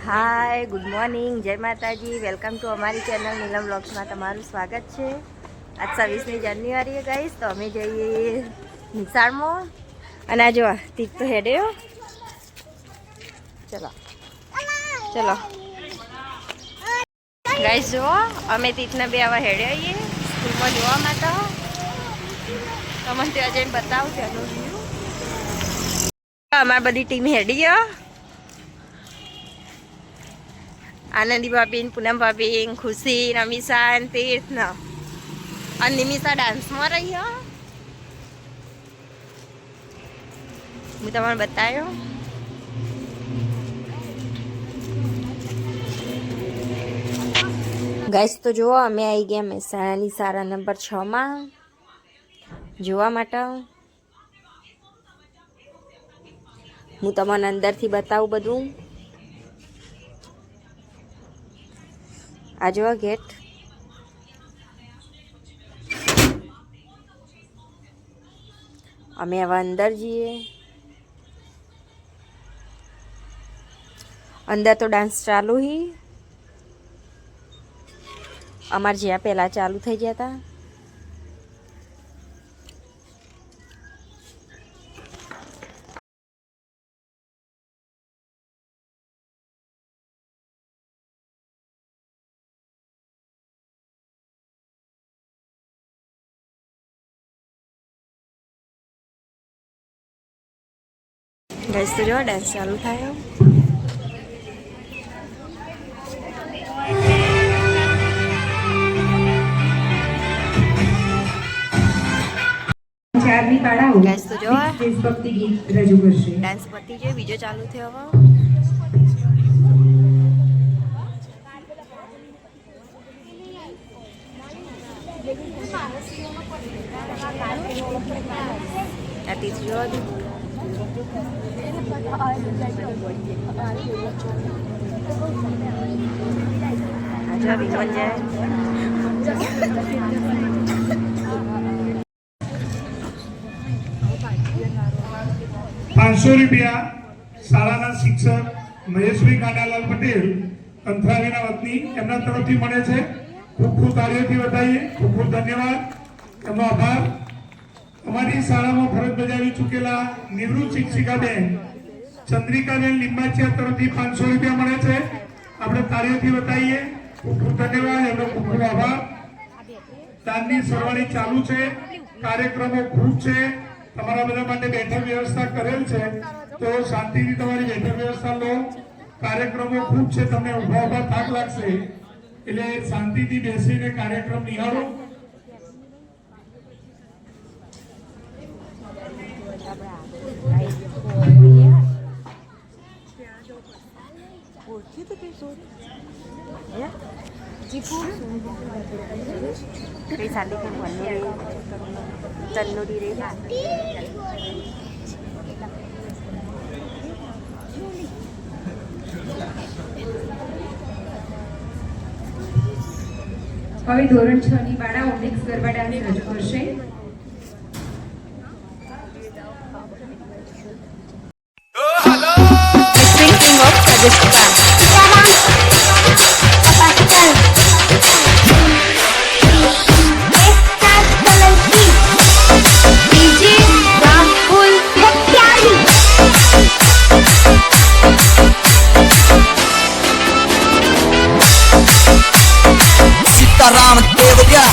Hi good morning जय माताजी welcome to अमारी चैनल नीलम व्लॉग्स में तमाરું સ્વાગત છે। आज 26 જાન્યુઆરી है गाइस तो अमे जाइए निशाळ में અને આ જો તીક તો હેડ્યો चलो चलो गाइस जो अमे तीकने बे आवा हेडे आવીએ સ્કૂલ માં જોવા માટે તમને ત્યાં જઈને બતાવું ત્યાંનું વ્યૂ। અમારી બધી ટીમ હેડી ગયો आनंदी भाभी पूनम भाभी खुशी नमिशा तीर्थ न और निमिषा डांस में रही हो मैं तमने बतायो। गाइस तो जो अमे आई गया મહેસાણાની શાળા नंबर 6 में જોવા માટે। હું તમને અંદરથી બતાવું બધું। आ जाओ गेट अमे अब अंदर जीए। अंदर तो डांस चालू ही अमार ज्यां पहला चालू थई गया था। गाइस तो जो डांस चालू था गाइस तो जो डांस पति जो बीजो चालू थे अब तीसरी अच्छा भी बन जाए। 500 रुपया शाळाना शिक्षक महेशભાઈ કાનાલાલ પટેલ કંથરાવીના વતની એમના તરફથી મળે છે। ખૂબ ખૂબ તાળીઓથી વધાવીએ। ખૂબ ખૂબ ધન્યવાદ એમનો આભાર। અમારી શાળામાં ફરજ બજાવી ચૂકેલા નિવૃત્ત શિક્ષિકાબેન ચંદ્રિકાબેન લિંબાચિયા તરફથી 500 રૂપિયા મળે છે। આપણે તાળીઓથી બતાવીએ। ખૂબ ખૂબ ધન્યવાદ એમનો ખૂબ ખૂબ આભાર। દાનની સરવાણી ચાલુ છે। કાર્યક્રમો ખૂબ છે। તમારા બધા માટે બેઠક વ્યવસ્થા કરેલ છે તો શાંતિથી તમારી બેઠક વ્યવસ્થા લો। કાર્યક્રમો ખૂબ છે તમને ઊભા ઊભા થાક લાગશે એટલે શાંતિથી બેસીને કાર્યક્રમ નિહાળો। कई साली के बनने रही तन्नूरी रही હવે ધોરણ 6 ની બાળાઓ મિક્સ ગરબા ડાન્સ રજૂ કરશે। Ram Deoria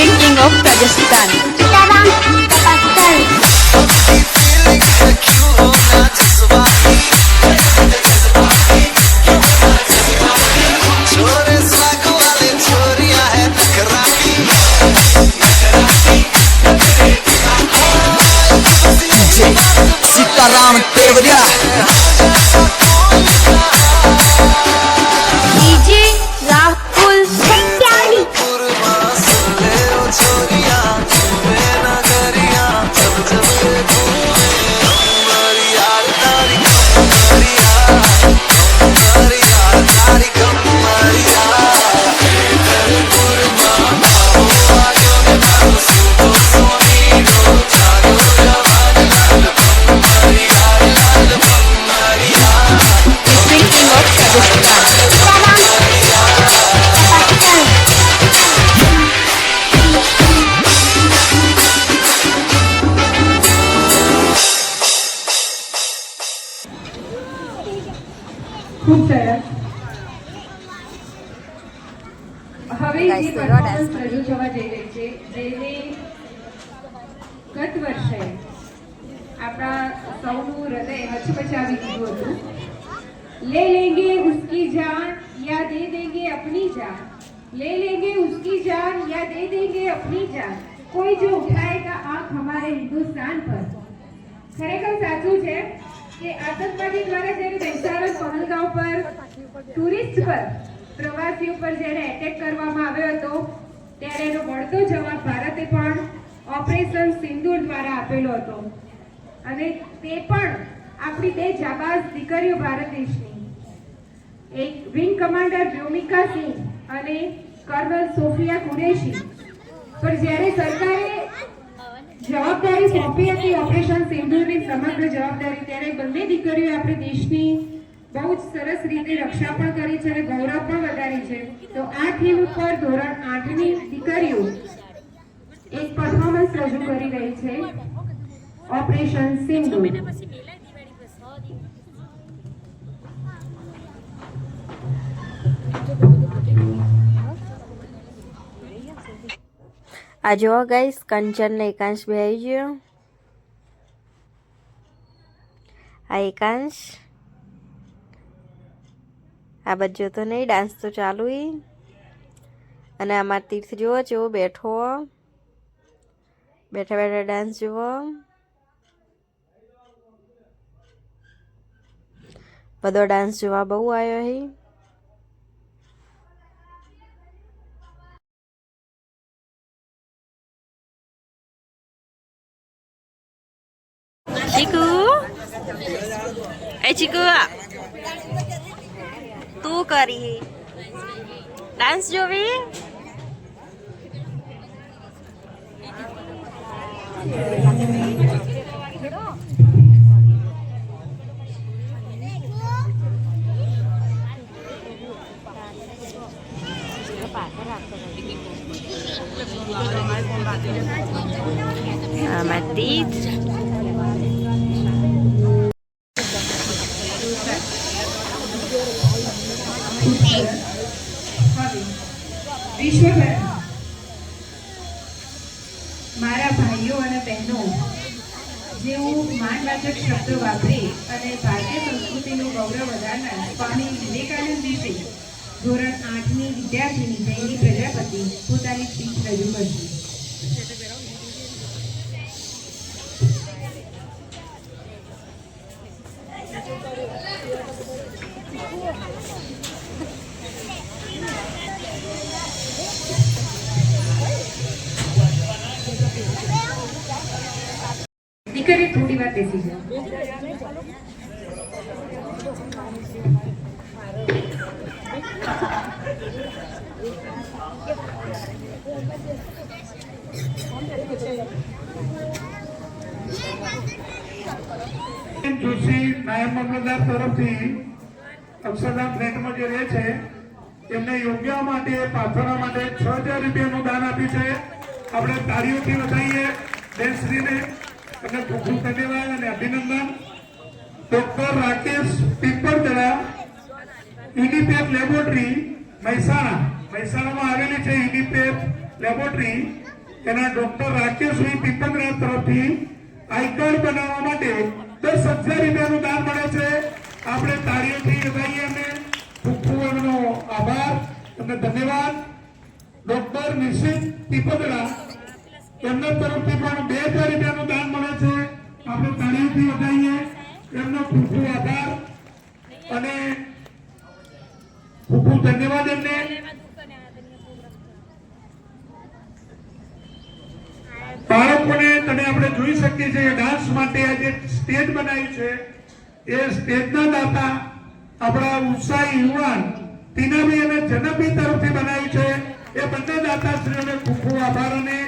King of Rajasthan. छोरे साग वाले छोरियां है नखराती Sitaram Deoria DJ Rahul Satyani. छोरियां घूमे नगरिया जब जब घूमे हमारी यार तारी कमरिया हमारी यार तारी कमरिया King of Rajasthan. ખૂબ સરસ. હવે Guys, જે તો પરફોર્મન્સ dance રજૂ થવા જઈ રહી છે જેને ગત વર્ષે આપણા સૌનું હૃદય હચમચાવી દીધું હતું. ले लेंगे उसकी जान या दे देंगे अपनी जान, ले लेंगे उसकी जान या दे देंगे अपनी जान, कोई जो उठाएगा आंख हमारे हिंदुस्तान पर. ખરેખર સાચું છે કે આતંકવાદી દ્વારા જ્યારે મહેસાણા કોનલગાંવ પર ટુરિસ્ટ પર પ્રવાસીઓ પર જ્યારે એટેક કરવામાં આવ્યો હતો ત્યારે એનો વળતો જવાબ ભારતે પણ ઓપરેશન સિંદૂર દ્વારા આપેલો હતો અને તે પણ આપણી બે જાબાઝ દીકરીઓ ભારત દેશની એક વિંગ કમાન્ડર વ્યોમિકા સિંહ અને કર્નલ સોફિયા કુરેશી પર જ્યારે સરકારે જવાબદારી સોંપી હતી ઓપરેશન સિંદૂરની સમગ્ર જવાબદારી ત્યારે બંને દીકરીઓ આપણી દેશની બહુ જ સરસ રીતે રક્ષા પણ કરી છે અને ગૌરવ પણ વધારી છે. તો આ થીમ ઉપર ધોરણ 8ની દીકરીઓ એક પરફોર્મન્સ રજૂ કરી રહી છે ઓપરેશન સિંદૂર. આ જુઓ ગાઈસ, કંચન ને એકાંશ બે આવી ગયો. આ એકાંશ આ બચ્ચો તો નહીં, ડાન્સ તો ચાલુ ઈ. અને અમાર તીર્થ જુઓ જેવો બેઠો, બેઠા બેઠા ડાન્સ જુઓ. બધો ડાન્સ જોવા બહુ આવ્યો હી. ચીકુ, એ ચીકુ તું કરી ડાન્સ જોવી? આમાં તીજ વિશ્વભર મારા ભાઈઓ અને બહેનો જેવું માનવાચક શબ્દો વાપરી અને ભારતીય સંસ્કૃતિનું ગૌરવ વધારનાર સ્વામી વિવેકાનંદ વિશે ધોરણ 8ની વિદ્યાર્થીની જૈની પ્રજાપતિ પોતાની સ્પીચ રજૂ કરશે. દીકરી થોડી વાર બેસી જાઓ. જોશી નાયબ મામલતદાર તરફથી અક્ષરધામ ફ્લેટમાં જે રહે છે એમને યોગ્ય માટે પાથરવા માટે 6000 રૂપિયાનું દાન આપ્યું છે. આપણે તાળીઓથી વધાવીએ બેનશ્રીને. તમને ખૂબ ખૂબ ધન્યવાદ અને અભિનંદન. ડોક્ટર રાકેશ પીપળદરા, યુનિપેપ લેબોરેટરી મહેસાણામાં આવેલી છે. યુનિપેપ લેબોરેટરી એના ડોક્ટર રાકેશભાઈ પીપંદરા તરફથી આઈ કાર્ડ બનાવવા માટે 10,000 રૂપિયાનું દાન મળે છે. આપણે તાળીઓથી વધાવીએ અને ખૂબ ખૂબ એમનો આભાર અને ધન્યવાદ. ડોક્ટર નિશિત પીપંદરા એમના તરફથી પણ 2,000 રૂપિયાનું દાન મળે છે. આપણે તાળીઓથી વધાવીએ એમનો ખૂબ ખૂબ આભાર અને ખૂબ ખૂબ ધન્યવાદ એમને. બાળકોને તમે આપણે જોઈ શકીએ છીએ ડાન્સ માટે આ જે સ્ટેજ બનાવ્યું છે એ સ્ટેજના દાતા આપણા ઉત્સાહી યુવાન ટીનાભાઈ અને જનકભાઈ તરફથી બનાવ્યું છે. એ બંને દાતાશ્રીઓને ખૂબ ખૂબ આભાર અને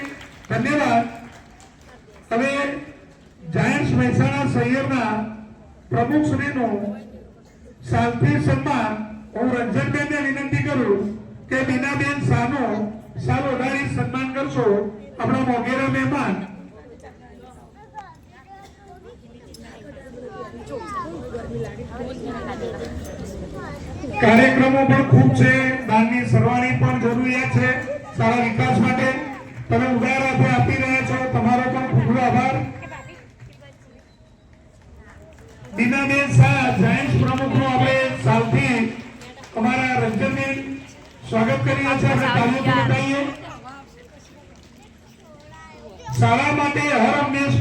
ધન્યવાદ. હવે જાયન્ટ્સ મહેસાણા શહેરના પ્રમુખશ્રીનું સાલથી સન્માન હું રંજનબેનને વિનંતી કરું કે બીનાબેન શાહનો સાલ ઓઢાડી સન્માન કરશો. આપણા મોગેરા મહેમાન કાર્યક્રમો પણ ખૂબ છે. દાનની સરવાણી પણ જરૂરિયાત છે સારા વિકાસ માટે. તમે ઉદાર હાથે આપી રહ્યા છો, તમારો પણ ખૂબ ખૂબ આભાર. બીનાબેન શાહ જાયન્ટ્સ પ્રમુખનો આપણે સાલથી અમારા રંજનબેન સ્વાગત કરી રહ્યા છે. આપણે તાળીઓથી બતાવીએ. શાળા માટે હર હંમેશ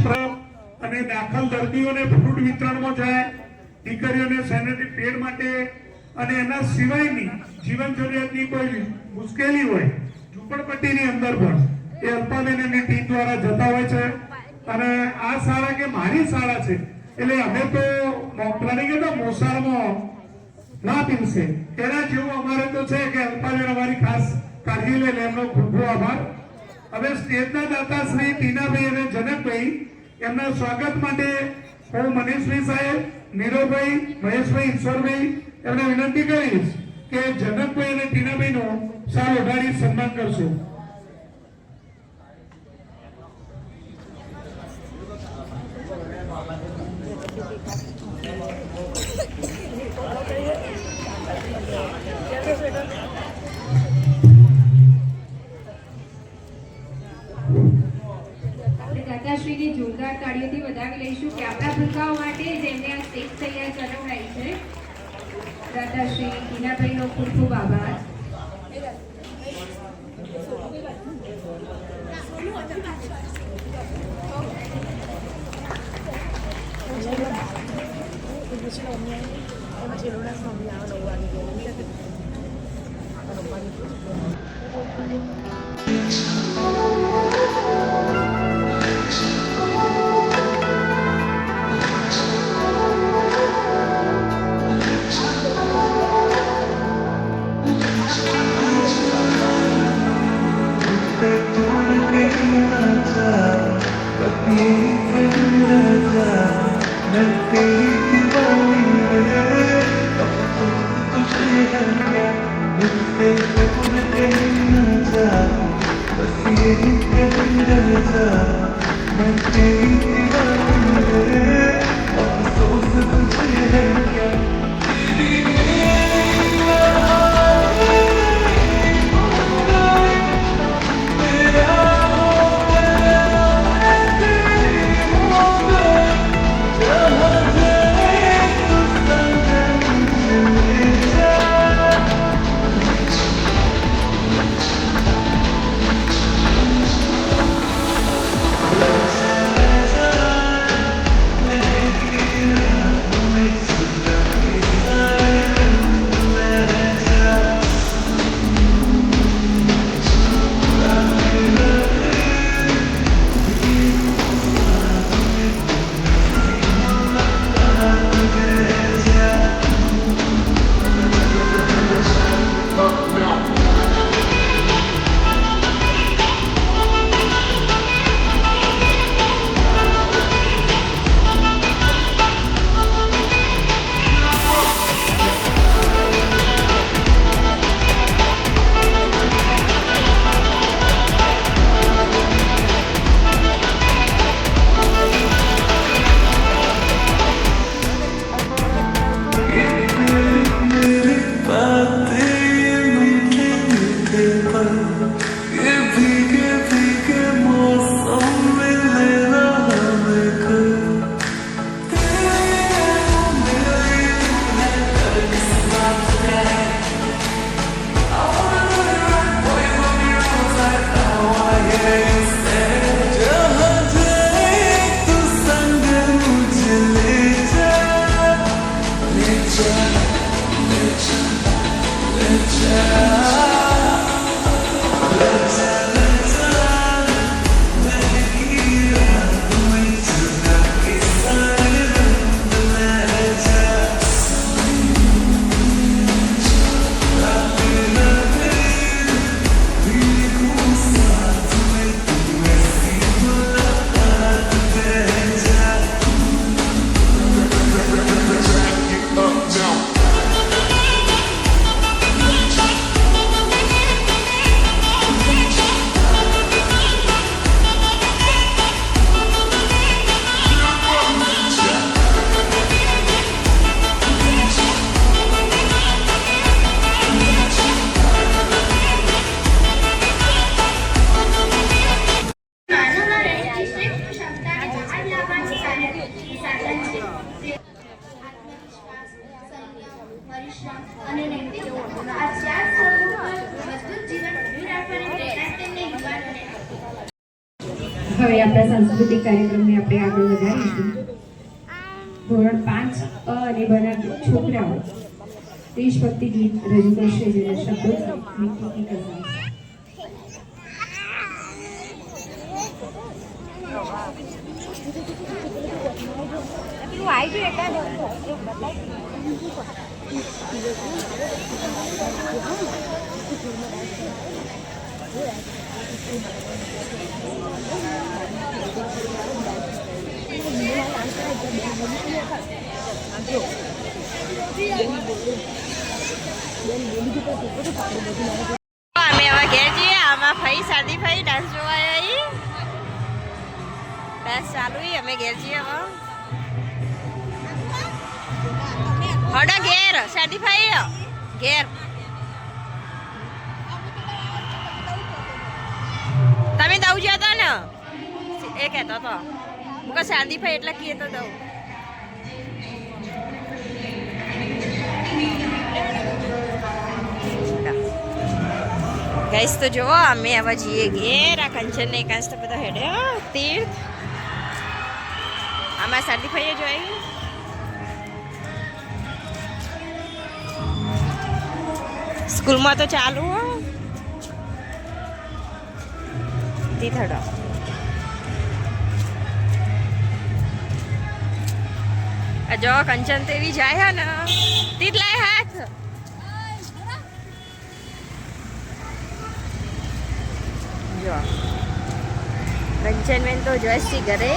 અને દાખલ દર્દીઓને ફ્રૂટ વિતરણમાં જાય, દીકરીઓને સેનેટરી પેડ માટે અને એના સિવાયની જીવન જરૂરિયાતની કોઈ મુશ્કેલી હોય ઝૂંપડપટ્ટીની અંદર પણ એ અલ્પાબેન એની ટીમ દ્વારા જતા હોય છે. અને આ શાળા કે મારી શાળા છે એટલે અમે તો મોકલાની કે મોસાળમાં ના પીવશે એના જેવું અમારે તો છે કે અલ્પાબેન અમારી ખાસ કાળજી લે. એમનો ખૂબ ખૂબ આભાર. હવે સ્ટેજના દાતા શ્રી ટીનાભાઈ અને જનકભાઈ એમના સ્વાગત માટે હું મનીષભાઈ સાહેબ, નીરવભાઈ, મહેશભાઈ, ઈશ્વરભાઈ એમને વિનંતી કરીશ કે જનકભાઈ અને ટીનાભાઈનો સાલ ઓઢાડી સન્માન કરશો. દાતાશ્રીને જોરદાર તાળીઓથી વધાવી લઈશું કે આપણા ભૂલકાઓ માટે જેમને આ સ્ટેજ તૈયાર કરાવડાવી છે. દાતાશ્રી ટીનાભાઈનો ખૂબ ખૂબ આભાર. હવે આપણા સાંસ્કૃતિક કાર્યક્રમને આપણે આગળ વધારીશું. ધોરણ 5 અ અને બ ના છોકરાઓ દેશભક્તિ ગીત રજૂ કરશે, જેના શબ્દો છે મીઠી કી કસમ. અમે હવે ઘેર જઈએ. આમાં ફઈ સાદી ફઈ ડાન્સ જોવા આવી. ડાન્સ ચાલુ ઈ. અમે ઘેર જઈએ હવે. હડો ઘેર સાદી ફઈ ઘેર. તમે દઉં જ્યાં હતા ને એ કહેતો હતો હું શાદી ફઈ એટલે કીએ તો દઉં. ગઈશ તો જોવો અમે હવે જઈએ ઘેર. આ કંચન ને એકાંશ તો બધો હેડે તીર્થ. આમાં સાદી ફઈએ જોઈ. સ્કૂલમાં તો ચાલુ હો તીથડો. જો કંચન તો એવી જાય હે ને તીત લાય હાથ. જો કંચન બેન તો જોઈશી ઘરે.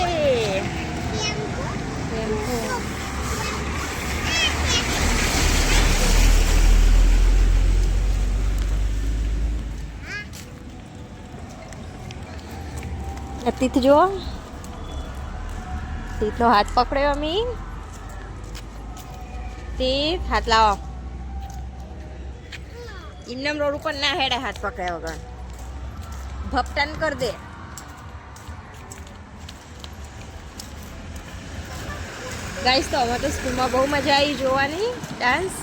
તીથ જો તીથનો હાથ પકડ્યો અમી. તીથ હાથ લાવો. ઇન્નમ રોડ ઉપર ના હેડે હાથ પકડ્યા વગર. ભપટાન કર દે. ગાઈસ તો અમે તો સ્કૂલમાં બહુ મજા આવી જોવાની ડાન્સ.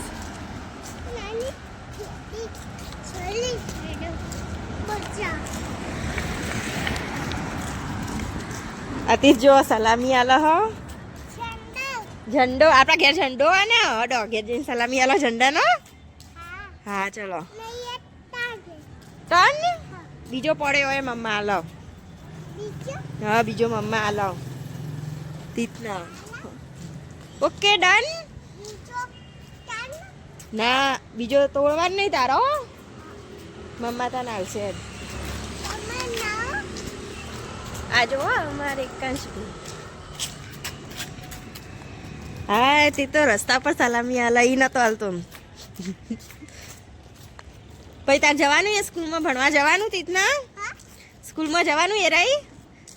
અતીત જો સલામી આલો હો. ઝંડો આપણા ઘેર ઝંડો હોય ને. હડો ઘેર જઈને સલામી આલો ઝંડાનો. હા ચલો. ટન બીજો પડ્યો હોય મમ્મા આલો. હા બીજો મમ્મા આલો તીતના. Okay done. ના બીજો તોડવાનું નહીં તારો. મમ્મા તને આવશે. આ જો અમારે એકાંશ. હા તે તો રસ્તા પર સલામી આલા. ઈ નતો હાલતો. પછી તાર જવાનું એ સ્કૂલમાં ભણવા જવાનું તીતના. સ્કૂલમાં જવાનું એ રહી.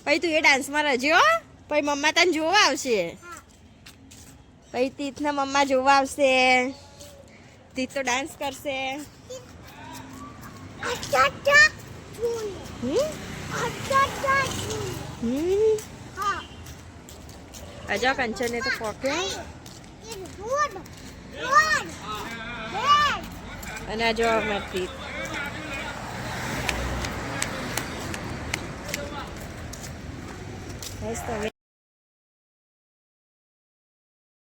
પછી તું એ ડાન્સમાં રજ્યો. પછી મમ્મા તને જોવા આવશે. પછી તીતના મમ્મા જોવા આવશે. તીત તો ડાન્સ કરશે. અજા કંચન ને તો પોક્યો. અને આ જો અમારી તીત. બસ તમે